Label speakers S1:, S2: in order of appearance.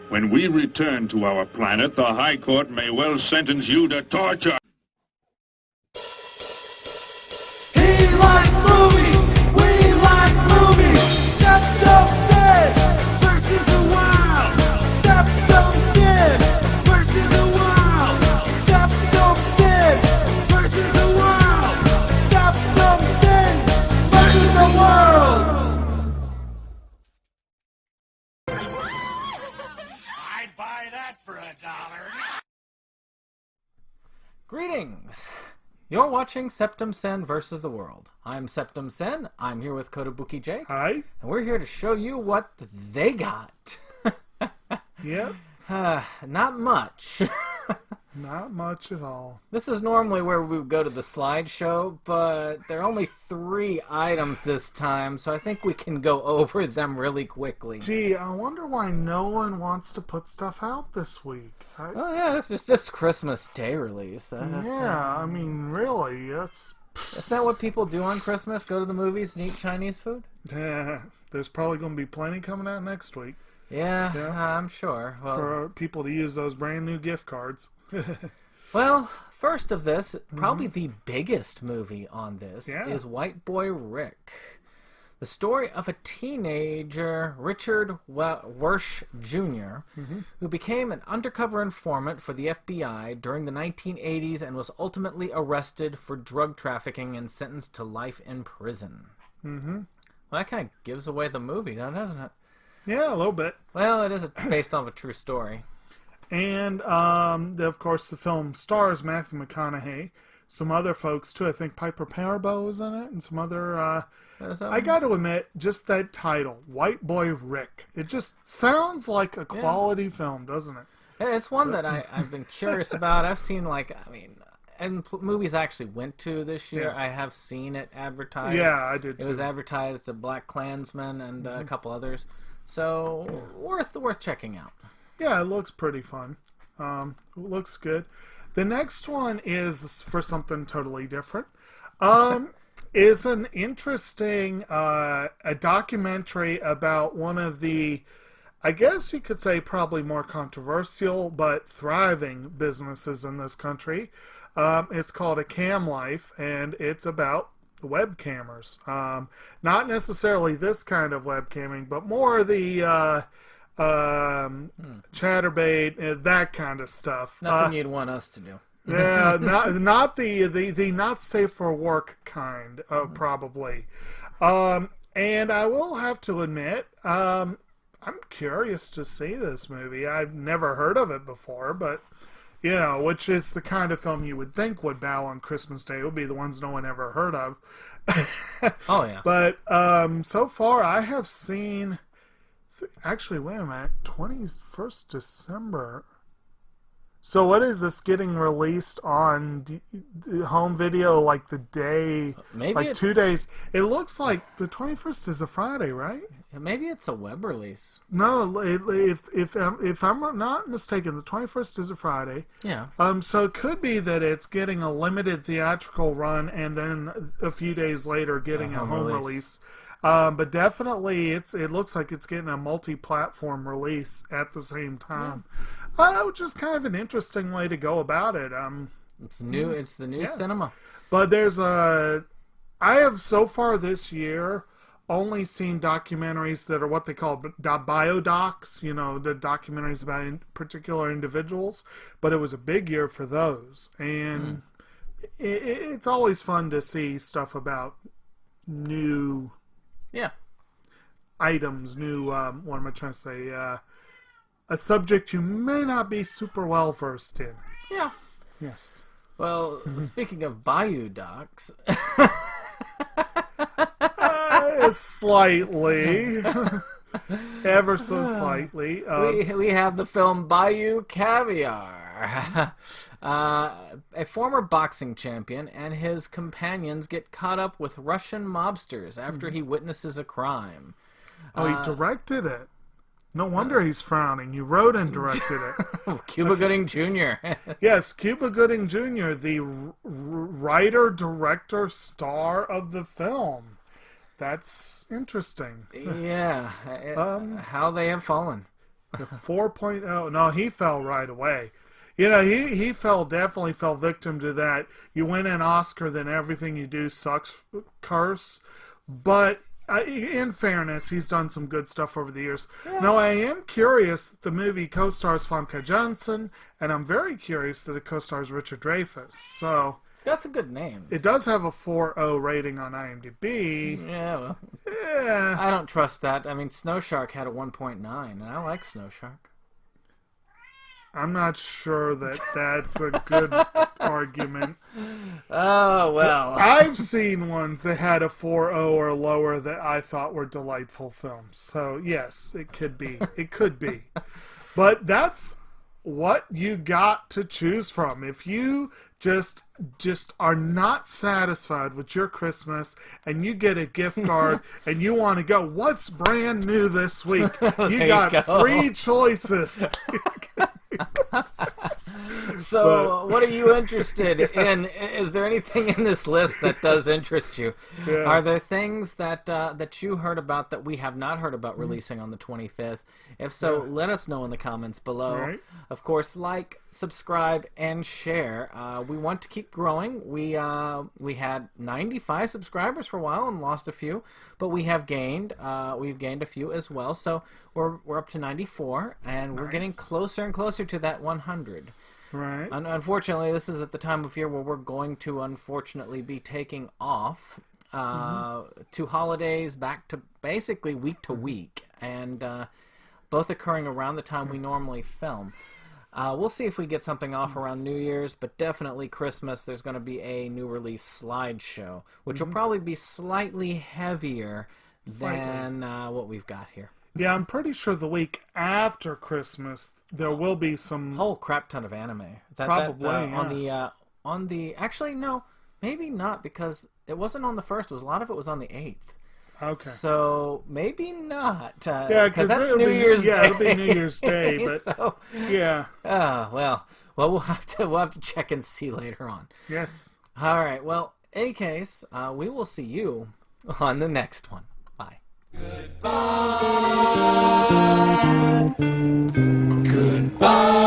S1: When we return to our planet, the High Court may well sentence you to torture.
S2: He likes movies, we like movies. SeptumSin versus the world. SeptumSin versus the world. SeptumSin versus the world. SeptumSin versus the world.
S3: I'd buy that for $1.
S4: Greetings! You're watching SeptumSin versus the world. I'm SeptumSin. I'm here with Kotobuki Jake.
S5: Hi.
S4: And we're here to show you what they got.
S5: Yep.
S4: Not much.
S5: Not much at all.
S4: This is normally where we would go to the slideshow, but there are only 3 items this time, so I think we can go over them really quickly.
S5: Gee, I wonder why no one wants to put stuff out this week.
S4: Oh yeah, this is just Christmas Day release.
S5: I mean, really, that's...
S4: Isn't that what people do on Christmas? Go to the movies and eat Chinese food?
S5: There's probably going to be plenty coming out next week.
S4: Yeah. I'm sure. Well,
S5: for people to use those brand new gift cards.
S4: Well, first of this, probably the biggest movie on this is White Boy Rick. The story of a teenager, Richard Wersch Jr., who became an undercover informant for the FBI during the 1980s and was ultimately arrested for drug trafficking and sentenced to life in prison. Well, that kind of gives away the movie, doesn't it?
S5: Yeah, a little bit.
S4: Well, it is based off a true story.
S5: And, of course, the film stars Matthew McConaughey. Some other folks, too. I think Piper Perabo is in it, and some other... I got to admit, just that title, White Boy Rick. It just sounds like a quality film, doesn't it?
S4: It's one that I've been curious about. I've seen, and movies I actually went to this year, I have seen it advertised.
S5: Yeah, I did, too.
S4: It was advertised to Black Klansman and a couple others. So, worth checking out.
S5: Yeah, it looks pretty fun. It looks good. The next one is for something totally different. Is an interesting a documentary about one of the, I guess you could say probably more controversial but thriving businesses in this country. It's called A Cam Life, and it's about webcammers. Not necessarily this kind of webcamming, but more the chatterbait, that kind of stuff.
S4: Nothing you'd want us to do.
S5: Yeah, not the not safe for work kind, probably. And I will have to admit, I'm curious to see this movie. I've never heard of it before, but which is the kind of film you would think would bow on Christmas Day. It would be the ones no one ever heard of.
S4: Oh yeah.
S5: But so far I have seen. Actually, wait a minute. 21st December. So what is this getting released on home video like the day,
S4: maybe
S5: like
S4: it's
S5: 2 days? It looks like the 21st is a Friday, right?
S4: Maybe it's a web release.
S5: No, if I'm not mistaken, the 21st is a Friday.
S4: Yeah.
S5: So it could be that it's getting a limited theatrical run and then a few days later getting a home release. But definitely, it looks like it's getting a multi-platform release at the same time, which is kind of an interesting way to go about it.
S4: It's new. It's the new cinema.
S5: But I have so far this year only seen documentaries that are what they call biodocs. The documentaries about particular individuals. But it was a big year for those, and it's always fun to see stuff about new.
S4: Yeah.
S5: Items, new, what am I trying to say? A subject you may not be super well versed in.
S4: Yeah.
S5: Yes.
S4: Well, speaking of Bayou Docs...
S5: slightly. Ever so slightly.
S4: We have the film Bayou Caviar. A former boxing champion and his companions get caught up with Russian mobsters after he witnesses a crime.
S5: Oh, he directed it. No wonder he's frowning. You wrote and directed it.
S4: Cuba Gooding Jr.
S5: Yes, Cuba Gooding Jr., the writer, director, star of the film. That's interesting.
S4: Yeah. How they have fallen.
S5: The 4.0. No, he fell right away. You know, he definitely fell victim to that. You win an Oscar, then everything you do sucks curse. But in fairness, he's done some good stuff over the years. Yeah. Now, I am curious that the movie co-stars Famke Janssen, and I'm very curious that it co-stars Richard Dreyfuss. So
S4: it's got some good names.
S5: It does have a 4.0 rating on IMDb.
S4: Yeah, well.
S5: Yeah.
S4: I don't trust that. I mean, Snow Shark had a 1.9, and I like Snow Shark.
S5: I'm not sure that that's a good argument.
S4: Oh, well.
S5: I've seen ones that had a 4.0 or lower that I thought were delightful films. So, yes, it could be. It could be. But that's what you got to choose from. If you just are not satisfied with your Christmas and you get a gift card and you want to go, what's brand new this week? You got 3 choices.
S4: So, what are you interested in? Is there anything in this list that does interest you? Yes. Are there things that you heard about that we have not heard about releasing on the 25th? If so, let us know in the comments below. Right. Of course, like, subscribe, and share. We want to keep growing. We had 95 subscribers for a while and lost a few, but we have gained. We've gained a few as well. So we're up to 94, and we're getting closer and closer to that 100.
S5: Right.
S4: Unfortunately, this is at the time of year where we're going to unfortunately be taking off to holidays, back to basically week to week, and both occurring around the time we normally film. We'll see if we get something off around New Year's, but definitely Christmas, there's going to be a new release slideshow, which will probably be slightly heavier than what we've got here.
S5: Yeah, I'm pretty sure the week after Christmas there will be some
S4: whole crap ton of anime. On the actually no, maybe not, because it wasn't on the 1st. A lot of it was on the 8th.
S5: Okay.
S4: So maybe not.
S5: Yeah, because
S4: that's New Year's Day.
S5: Yeah, it'll be New Year's Day. But
S4: so,
S5: yeah.
S4: Well, we'll have to check and see later on.
S5: Yes.
S4: All right. Well, in any case, we will see you on the next one. Bye.
S2: Goodbye.